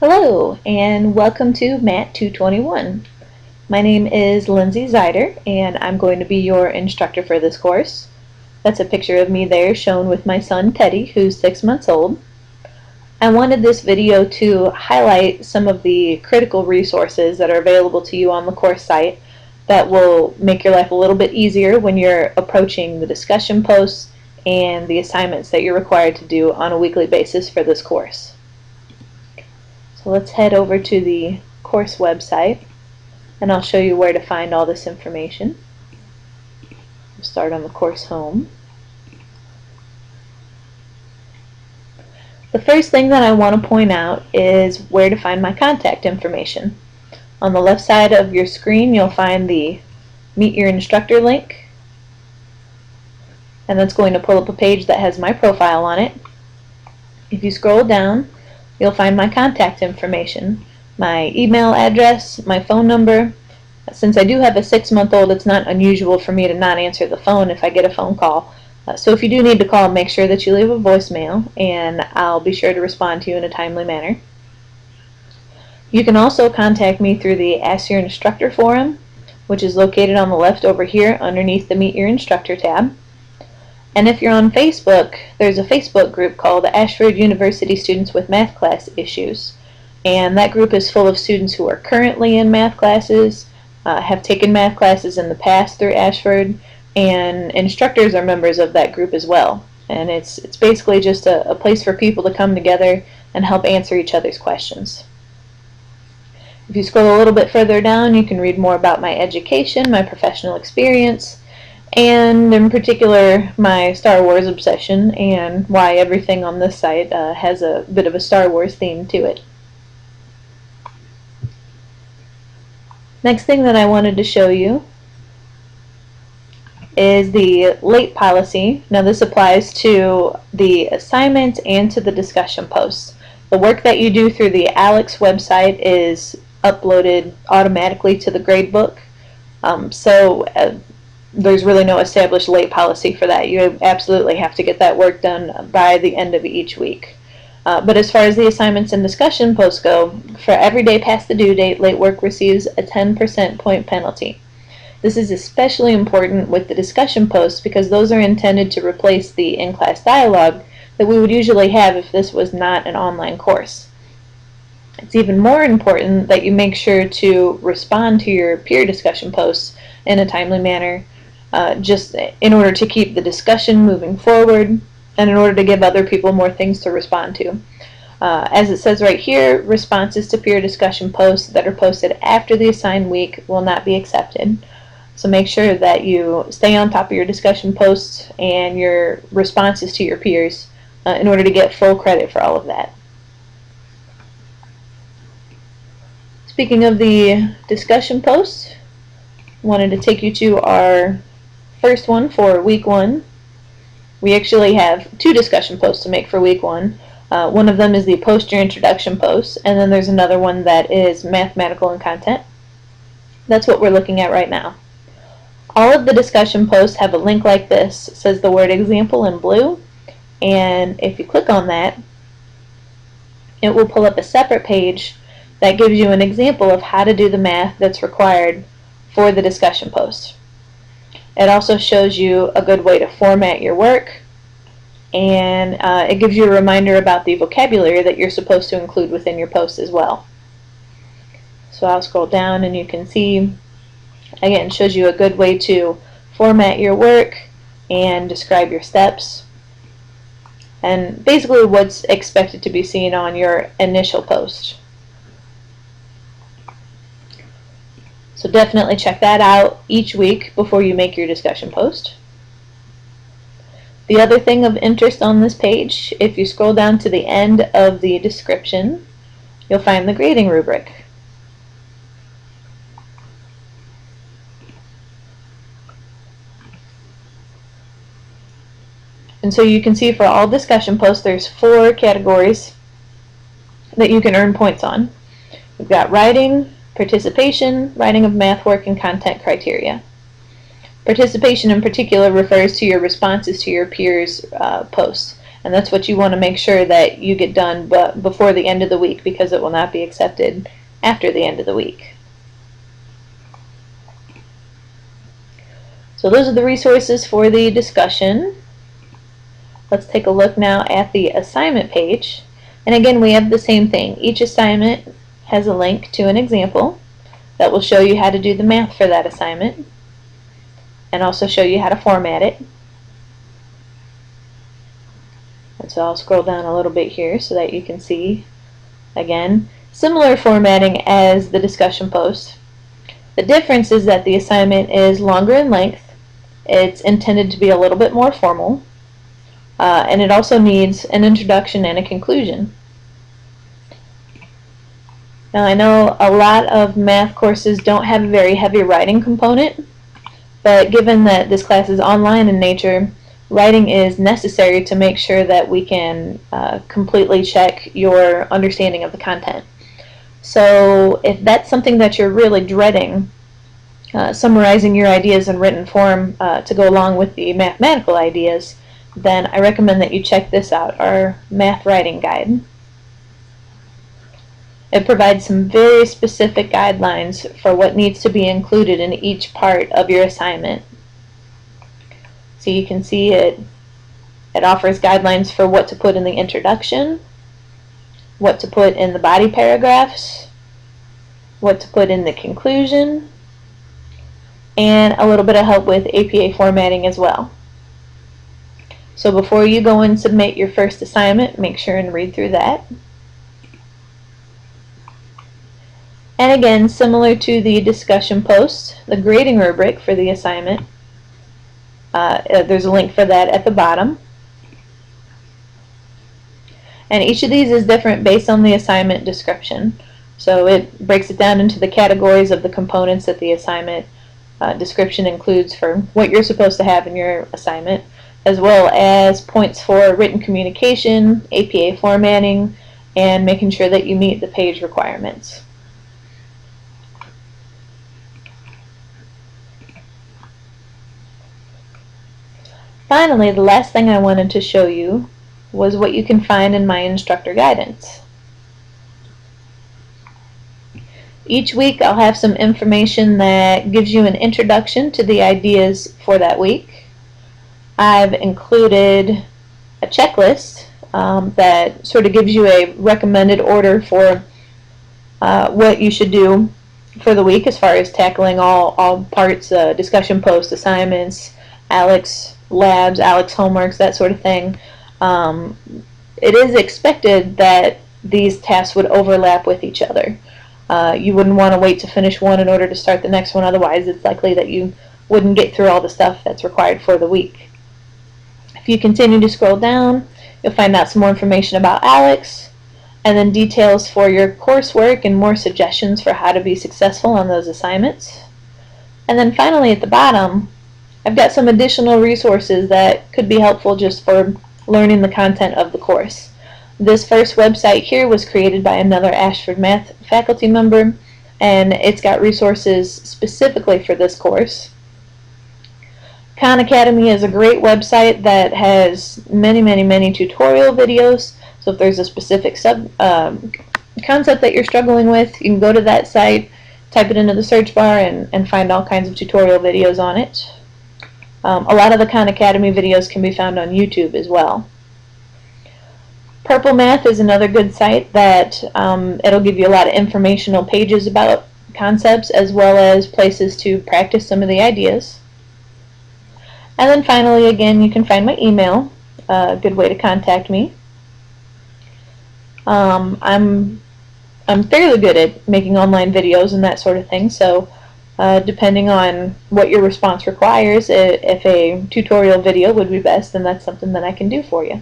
Hello and welcome to MAT221. My name is Lindsay Zeider and I'm going to be your instructor for this course. That's a picture of me there shown with my son Teddy, who's 6 months old. I wanted this video to highlight some of the critical resources that are available to you on the course site that will make your life a little bit easier when you're approaching the discussion posts and the assignments that you're required to do on a weekly basis for this course. So let's head over to the course website and I'll show you where to find all this information. We'll start on the course home. The first thing that I want to point out is where to find my contact information. On the left side of your screen you'll find the Meet Your Instructor link, and that's going to pull up a page that has my profile on it. If you scroll down, you'll find my contact information, my email address, my phone number. Since I do have a 6-month-old, it's not unusual for me to not answer the phone if I get a phone call. So if you do need to call, make sure that you leave a voicemail and I'll be sure to respond to you in a timely manner. You can also contact me through the Ask Your Instructor forum, which is located on the left over here underneath the Meet Your Instructor tab. And if you're on Facebook, there's a Facebook group called Ashford University Students with Math Class Issues. And that group is full of students who are currently in math classes, have taken math classes in the past through Ashford, and instructors are members of that group as well. And it's basically just a place for people to come together and help answer each other's questions. If you scroll a little bit further down, you can read more about my education, my professional experience, and in particular my Star Wars obsession and why everything on this site has a bit of a Star Wars theme to it. Next thing that I wanted to show you is the late policy. Now this applies to the assignments and to the discussion posts. The work that you do through the ALEX website is uploaded automatically to the gradebook. There's really no established late policy for that. You absolutely have to get that work done by the end of each week. But as far as the assignments and discussion posts go, for every day past the due date, late work receives a 10% point penalty. This is especially important with the discussion posts because those are intended to replace the in-class dialogue that we would usually have if this was not an online course. It's even more important that you make sure to respond to your peer discussion posts in a timely manner, just in order to keep the discussion moving forward and in order to give other people more things to respond to. As it says right here, responses to peer discussion posts that are posted after the assigned week will not be accepted. So make sure that you stay on top of your discussion posts and your responses to your peers in order to get full credit for all of that. Speaking of the discussion posts, I wanted to take you to our first one for week 1. We actually have 2 discussion posts to make for week 1. One of them is the post your introduction post, and then there's another one that is mathematical and content. That's what we're looking at right now. All of the discussion posts have a link like this. It says the word example in blue, and if you click on that, it will pull up a separate page that gives you an example of how to do the math that's required for the discussion post. It also shows you a good way to format your work, and it gives you a reminder about the vocabulary that you're supposed to include within your post as well. So I'll scroll down and you can see, again, it shows you a good way to format your work and describe your steps and basically what's expected to be seen on your initial post. So definitely check that out each week before you make your discussion post. The other thing of interest on this page, if you scroll down to the end of the description, you'll find the grading rubric. And so you can see for all discussion posts there's 4 categories that you can earn points on. We've got writing, participation, writing of math work, and content criteria. Participation in particular refers to your responses to your peers' posts. And that's what you want to make sure that you get done before the end of the week, because it will not be accepted after the end of the week. So those are the resources for the discussion. Let's take a look now at the assignment page. And again, we have the same thing. Each assignment has a link to an example that will show you how to do the math for that assignment and also show you how to format it. And so I'll scroll down a little bit here so that you can see, again, similar formatting as the discussion post. The difference is that the assignment is longer in length. It's intended to be a little bit more formal, and it also needs an introduction and a conclusion. Now, I know a lot of math courses don't have a very heavy writing component, but given that this class is online in nature, writing is necessary to make sure that we can completely check your understanding of the content. So if that's something that you're really dreading, summarizing your ideas in written form to go along with the mathematical ideas, then I recommend that you check this out, our math writing guide. It provides some very specific guidelines for what needs to be included in each part of your assignment. So you can see it offers guidelines for what to put in the introduction, what to put in the body paragraphs, what to put in the conclusion, and a little bit of help with APA formatting as well. So before you go and submit your first assignment, make sure and read through that. And again, similar to the discussion post, the grading rubric for the assignment, there's a link for that at the bottom. And each of these is different based on the assignment description. So it breaks it down into the categories of the components that the assignment description includes for what you're supposed to have in your assignment, as well as points for written communication, APA formatting, and making sure that you meet the page requirements. Finally, the last thing I wanted to show you was what you can find in my instructor guidance. Each week I'll have some information that gives you an introduction to the ideas for that week. I've included a checklist that sort of gives you a recommended order for what you should do for the week as far as tackling all parts, discussion posts, assignments, ALEX labs, ALEX homeworks, that sort of thing. It is expected that these tasks would overlap with each other. You wouldn't want to wait to finish one in order to start the next one, otherwise it's likely that you wouldn't get through all the stuff that's required for the week. If you continue to scroll down, you'll find out some more information about ALEX, and then details for your coursework and more suggestions for how to be successful on those assignments. And then finally at the bottom, I've got some additional resources that could be helpful just for learning the content of the course. This first website here was created by another Ashford Math faculty member, and it's got resources specifically for this course. Khan Academy is a great website that has many tutorial videos, so if there's a specific concept that you're struggling with, you can go to that site, type it into the search bar, and find all kinds of tutorial videos on it. A lot of the Khan Academy videos can be found on YouTube as well. Purple Math is another good site that it'll give you a lot of informational pages about concepts as well as places to practice some of the ideas. And then finally, again, you can find my email, a good way to contact me. I'm fairly good at making online videos and that sort of thing, so depending on what your response requires, if a tutorial video would be best, then that's something that I can do for you.